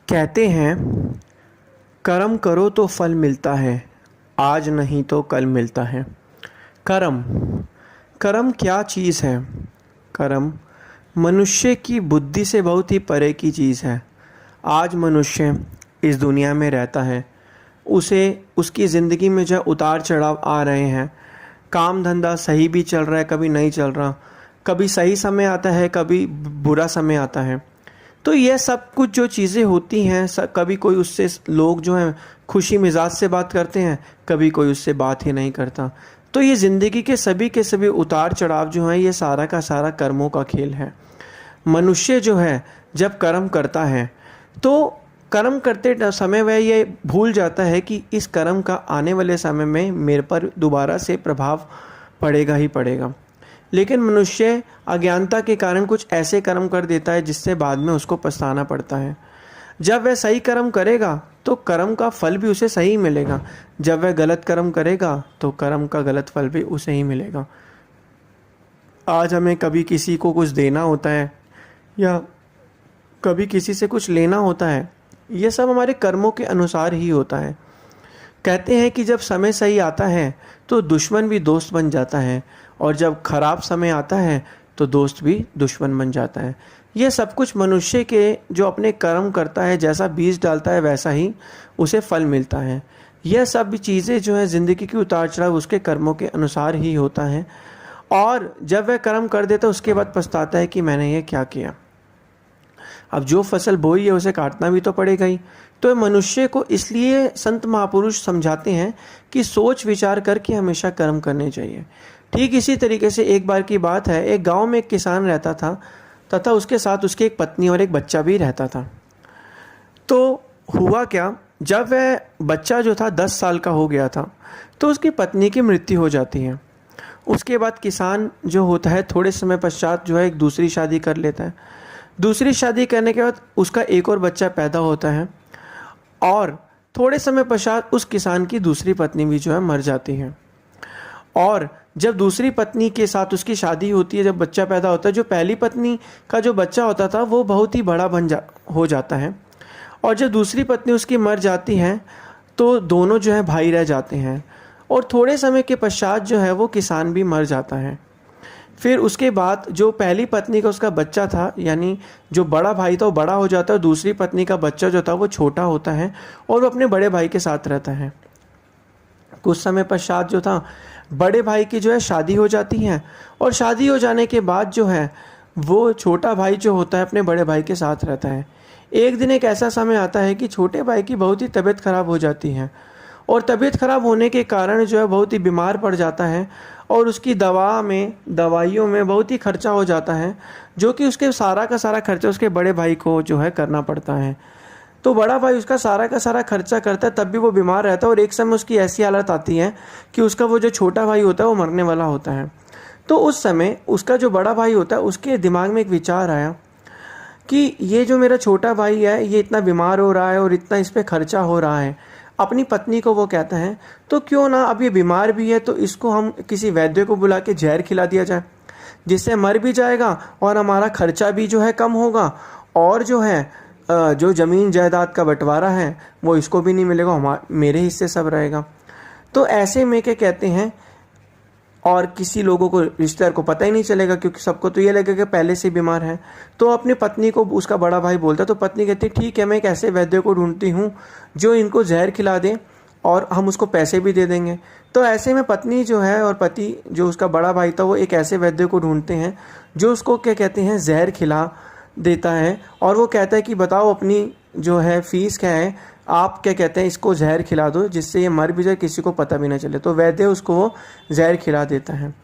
कहते हैं कर्म करो तो फल मिलता है, आज नहीं तो कल मिलता है। कर्म कर्म क्या चीज़ है? कर्म मनुष्य की बुद्धि से बहुत ही परे की चीज़ है। आज मनुष्य इस दुनिया में रहता है, उसे उसकी ज़िंदगी में जो उतार चढ़ाव आ रहे हैं, काम धंधा सही भी चल रहा है, कभी नहीं चल रहा, कभी सही समय आता है, कभी बुरा समय आता है। तो यह सब कुछ जो चीज़ें होती हैं, कभी कोई उससे लोग जो हैं खुशी मिजाज से बात करते हैं, कभी कोई उससे बात ही नहीं करता। तो ये ज़िंदगी के सभी उतार चढ़ाव जो हैं, ये सारा का सारा कर्मों का खेल है। मनुष्य जो है जब कर्म करता है तो कर्म करते समय वह ये भूल जाता है कि इस कर्म का आने वाले समय में मेरे पर दोबारा से प्रभाव पड़ेगा ही पड़ेगा। लेकिन मनुष्य अज्ञानता के कारण कुछ ऐसे कर्म कर देता है जिससे बाद में उसको पछताना पड़ता है। जब वह सही कर्म करेगा तो कर्म का फल भी उसे सही मिलेगा, जब वह गलत कर्म करेगा तो कर्म का गलत फल भी उसे ही मिलेगा। आज हमें कभी किसी को कुछ देना होता है या कभी किसी से कुछ लेना होता है, ये सब हमारे कर्मों के अनुसार ही होता है। कहते हैं कि जब समय सही आता है तो दुश्मन भी दोस्त बन जाता है, और जब खराब समय आता है तो दोस्त भी दुश्मन बन जाता है। यह सब कुछ मनुष्य के जो अपने कर्म करता है, जैसा बीज डालता है वैसा ही उसे फल मिलता है। यह सब चीज़ें जो है ज़िंदगी की उतार चढ़ाव उसके कर्मों के अनुसार ही होता है, और जब वह कर्म कर देता है उसके बाद पछताता है कि मैंने ये क्या किया। अब जो फसल बोई है उसे काटना भी तो पड़ेगा ही। तो मनुष्य को इसलिए संत महापुरुष समझाते हैं कि सोच विचार करके हमेशा कर्म करने चाहिए। ठीक इसी तरीके से एक बार की बात है, एक गांव में एक किसान रहता था तथा उसके साथ उसकी एक पत्नी और एक बच्चा भी रहता था। तो हुआ क्या, जब वह बच्चा जो था 10 साल का हो गया था तो उसकी पत्नी की मृत्यु हो जाती है। उसके बाद किसान जो होता है थोड़े समय पश्चात जो है एक दूसरी शादी कर लेता है। दूसरी शादी करने के बाद उसका एक और बच्चा पैदा होता है, और थोड़े समय पश्चात उस किसान की दूसरी पत्नी भी जो है मर जाती है। और जब दूसरी पत्नी के साथ उसकी शादी होती है, जब बच्चा पैदा होता है, जो पहली पत्नी का जो बच्चा होता था वो बहुत ही बड़ा हो जाता है। और जब दूसरी पत्नी उसकी मर जाती है तो दोनों जो है भाई रह जाते हैं, और थोड़े समय के पश्चात जो है वो किसान भी मर जाता है। फिर उसके बाद जो पहली पत्नी का उसका बच्चा था, यानी जो बड़ा भाई था वो बड़ा हो जाता है, दूसरी पत्नी का बच्चा जो था वो छोटा होता है और वो अपने बड़े भाई के साथ रहता है। कुछ समय पश्चात जो था बड़े भाई की जो है शादी हो जाती है, और शादी हो जाने के बाद जो है वो छोटा भाई जो होता है अपने बड़े भाई के साथ रहता है। एक दिन एक ऐसा समय आता है कि छोटे भाई की बहुत ही तबीयत खराब हो जाती है, और तबीयत खराब होने के कारण जो है बहुत ही बीमार पड़ जाता है, और उसकी दवाइयों में बहुत ही खर्चा हो जाता है, जो कि उसके सारा का सारा खर्चा उसके बड़े भाई को जो है करना पड़ता है। तो बड़ा भाई उसका सारा का सारा खर्चा करता है, तब भी वो बीमार रहता है, और एक समय उसकी ऐसी हालत आती है कि उसका वो जो छोटा भाई होता है वो मरने वाला होता है। तो उस समय उसका जो बड़ा भाई होता है उसके दिमाग में एक विचार आया कि ये जो मेरा छोटा भाई है ये इतना बीमार हो रहा है और इतना इस पर खर्चा हो रहा है। अपनी पत्नी को वो कहता है तो क्यों ना, अब ये बीमार भी है तो इसको हम किसी वैद्य को बुला के जहर खिला दिया जाए, जिससे मर भी जाएगा और हमारा खर्चा भी जो है कम होगा, और जो है जो ज़मीन जायदाद का बंटवारा है वो इसको भी नहीं मिलेगा, मेरे हिस्से सब रहेगा। तो ऐसे में क्या कहते हैं, और किसी लोगों को रिश्तेदार को पता ही नहीं चलेगा, क्योंकि सबको तो ये लगेगा कि पहले से बीमार है। तो अपनी पत्नी को उसका बड़ा भाई बोलता, तो पत्नी कहती ठीक है, मैं एक ऐसे वैद्य को ढूंढती हूँ जो इनको जहर खिला दे और हम उसको पैसे भी दे देंगे। तो ऐसे में पत्नी जो है और पति जो उसका बड़ा भाई था वो एक ऐसे वैद्य को ढूंढते हैं जो उसको क्या कहते हैं जहर खिला देता है, और वो कहता है कि बताओ अपनी जो है फीस क्या है, आप क्या कहते हैं इसको जहर खिला दो जिससे ये मर भी जाए, किसी को पता भी ना चले। तो वैद्य उसको वो जहर खिला देता है।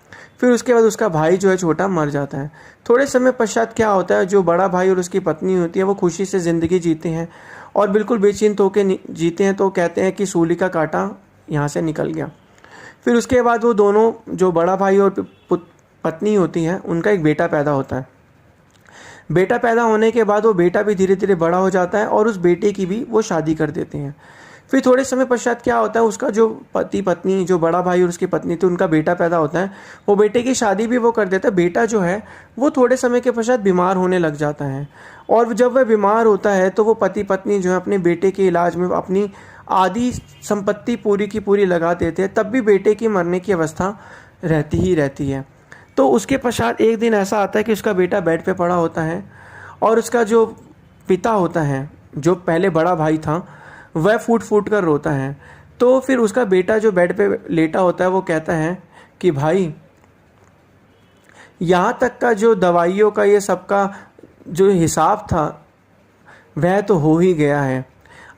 फिर उसके बाद उसका भाई जो है छोटा मर जाता है। थोड़े समय पश्चात क्या होता है, जो बड़ा भाई और उसकी पत्नी होती है वो खुशी से ज़िंदगी जीते हैं और बिल्कुल बेचिंत होकर जीते हैं। तो कहते हैं कि सूली का कांटा यहाँ से निकल गया। फिर उसके बाद वो दोनों जो बड़ा भाई और पत्नी होती हैं उनका एक बेटा पैदा होता है। बेटा पैदा होने के बाद वो बेटा भी धीरे धीरे बड़ा हो जाता है, और उस बेटे की भी वो शादी कर देते हैं। फिर थोड़े समय पश्चात क्या होता है, उसका जो पति पत्नी, जो बड़ा भाई और उसकी पत्नी थी, उनका बेटा पैदा होता है। वो बेटे की शादी भी वो कर देता है। बेटा जो है वो थोड़े समय के पश्चात बीमार होने लग जाता है, और जब वह बीमार होता है तो वो पति पत्नी जो है अपने बेटे के इलाज में अपनी आधी संपत्ति पूरी की पूरी लगा देते हैं, तब भी बेटे की मरने की अवस्था रहती ही रहती है। तो उसके पश्चात एक दिन ऐसा आता है कि उसका बेटा बेड पे पड़ा होता है, और उसका जो पिता होता है, जो पहले बड़ा भाई था, वह फूट फूट कर रोता है। तो फिर उसका बेटा जो बेड पे लेटा होता है वो कहता है कि भाई, यहाँ तक का जो दवाइयों का ये सबका जो हिसाब था वह तो हो ही गया है,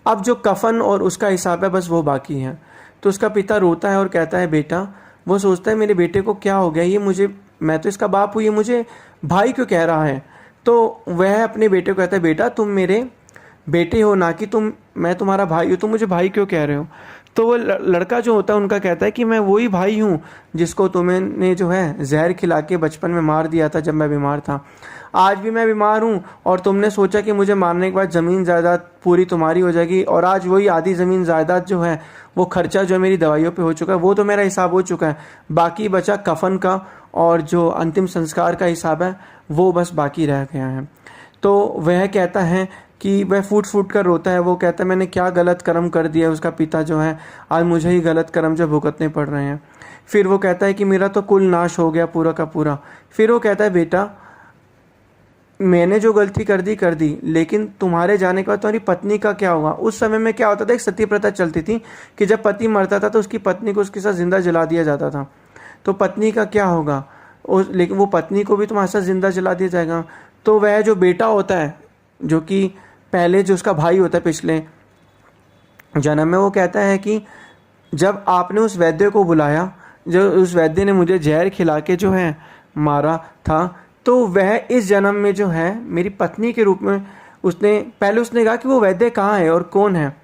अब जो कफन और उसका हिसाब है बस वो बाकी है। तो उसका पिता रोता है और कहता है बेटा, वो सोचता है मेरे बेटे को क्या हो गया, ये मुझे, मैं तो इसका बाप हूँ, ये मुझे भाई क्यों कह रहा है। तो वह अपने बेटे को कहता है बेटा, तुम मेरे बेटे हो, ना कि मैं तुम्हारा भाई हूँ, तुम मुझे भाई क्यों कह रहे हो। तो वो लड़का जो होता है उनका कहता है कि मैं वही भाई हूँ जिसको तुमने जो है जहर खिला के बचपन में मार दिया था जब मैं बीमार था। आज भी मैं बीमार हूँ, और तुमने सोचा कि मुझे मारने के बाद ज़मीन जायदाद पूरी तुम्हारी हो जाएगी, और आज वही आधी ज़मीन जायदाद जो है, वो खर्चा जो मेरी दवाइयों पे हो चुका है, वो तो मेरा हिसाब हो चुका है। बाकी बचा कफन का और जो अंतिम संस्कार का हिसाब है, वो बस बाकी रह गया है। तो वह कहता है कि वह फूट फूट कर रोता है। वो कहता है मैंने क्या गलत कर्म कर दिया। उसका पिता जो है, आज मुझे ही गलत कर्म जो भुगतने पड़ रहे हैं। फिर वो कहता है कि मेरा तो कुल नाश हो गया पूरा का पूरा। फिर वो कहता है बेटा, मैंने जो गलती कर दी, लेकिन तुम्हारे जाने के बाद तुम्हारी पत्नी का क्या होगा। उस समय में क्या होता था, एक सती प्रथा चलती थी कि जब पति मरता था तो उसकी पत्नी को उसके साथ जिंदा जला दिया जाता था। तो पत्नी का क्या होगा, लेकिन वो पत्नी को भी तुम्हारे साथ जिंदा जला दिया जाएगा। तो वह जो बेटा होता है, जो कि पहले जो उसका भाई होता है पिछले जन्म में, वो कहता है कि जब आपने उस वैद्य को बुलाया, जो उस वैद्य ने मुझे जहर खिला के जो है मारा था, तो वह इस जन्म में जो है मेरी पत्नी के रूप में, उसने कहा कि वो वैद्य कहाँ है और कौन है।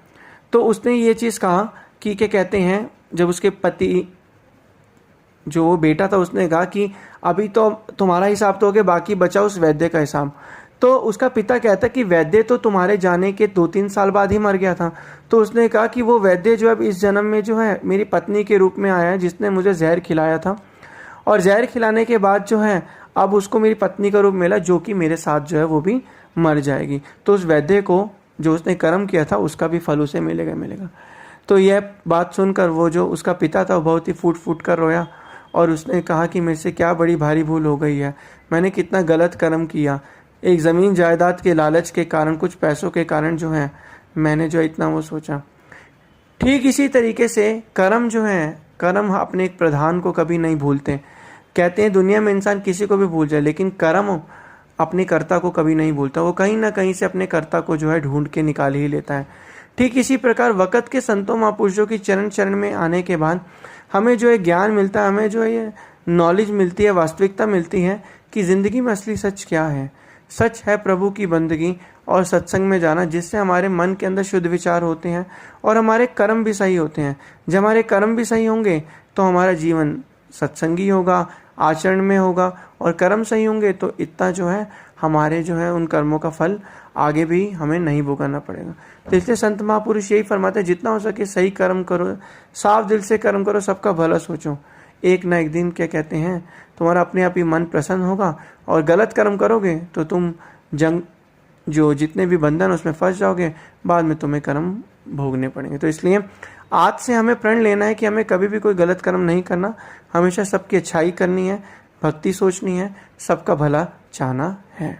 तो उसने ये चीज़ कहा कि क्या कहते हैं, जब उसके पति जो बेटा था उसने कहा कि अभी तो तुम्हारा हिसाब तो हो गया, बाकी बचा उस वैद्य का हिसाब। तो उसका पिता कहता कि वैद्य तो तुम्हारे जाने के 2-3 साल बाद ही मर गया था। तो उसने कहा कि वो वैद्य जो अब इस जन्म में जो है मेरी पत्नी के रूप में आया है, जिसने मुझे जहर खिलाया था, और जहर खिलाने के बाद जो है अब उसको मेरी पत्नी का रूप मिला, जो कि मेरे साथ जो है वो भी मर जाएगी। तो उस वैद्य को जो उसने कर्म किया था उसका भी फल उसे मिलेगा। तो यह बात सुनकर वो जो उसका पिता था वो बहुत ही फूट फूट कर रोया, और उसने कहा कि मेरे से क्या बड़ी भारी भूल हो गई है, मैंने कितना गलत कर्म किया। एक ज़मीन जायदाद के लालच के कारण, कुछ पैसों के कारण जो है मैंने जो इतना वो सोचा। ठीक इसी तरीके से कर्म जो है, कर्म अपने एक प्रधान को कभी नहीं भूलते। कहते हैं दुनिया में इंसान किसी को भी भूल जाए, लेकिन कर्म अपने कर्ता को कभी नहीं भूलता। वो कहीं ना कहीं से अपने कर्ता को जो है ढूंढ के निकाल ही लेता है। ठीक इसी प्रकार वक़्त के संतों महापुरुषों की चरण चरण में आने के बाद हमें जो है ज्ञान मिलता है, हमें जो है ये नॉलेज मिलती है, वास्तविकता मिलती है कि ज़िंदगी में असली सच क्या है। सच है प्रभु की बंदगी और सत्संग में जाना, जिससे हमारे मन के अंदर शुद्ध विचार होते हैं और हमारे कर्म भी सही होते हैं। जब हमारे कर्म भी सही होंगे तो हमारा जीवन सत्संगी होगा, आचरण में होगा, और कर्म सही होंगे तो इतना जो है हमारे जो है उन कर्मों का फल आगे भी हमें नहीं भुगतना पड़ेगा। तो इसलिए संत महापुरुष यही फरमाते हैं, जितना हो सके सही कर्म करो, साफ दिल से कर्म करो, सबका भला सोचो। एक ना एक दिन क्या कहते हैं तुम्हारा अपने आप ही मन प्रसन्न होगा, और गलत कर्म करोगे तो तुम जो जितने भी बंधन उसमें फंस जाओगे, बाद में तुम्हें कर्म भोगने पड़ेंगे। तो इसलिए आज से हमें प्रण लेना है कि हमें कभी भी कोई गलत कर्म नहीं करना, हमेशा सबकी अच्छाई करनी है, भक्ति सोचनी है, सबका भला चाहना है।